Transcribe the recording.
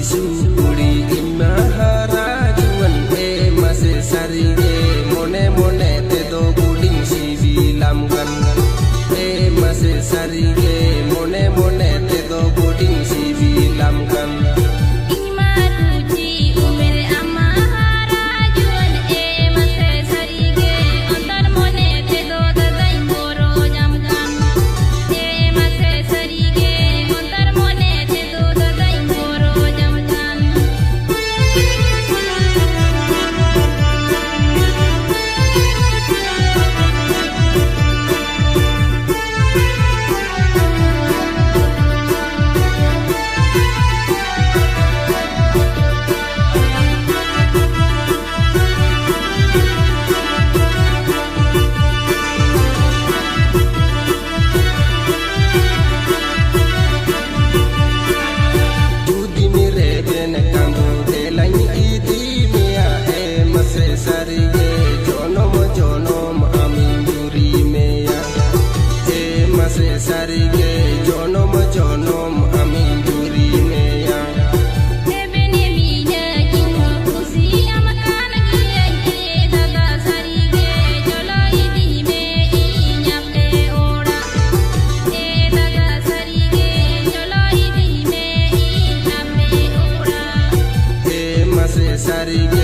isu uri imahara juan mase sarige mone mone te do guling si bilam kan mase sarige mone mone te do guling si bilam kan sarige jonom jonom amin juri meya mase sarige jonom jonom amin juri meya ebene minya kingo kusi amakan giye dada sarige joloi di me inyapte ora dada sarige joloi di me inyapte ora mase sarige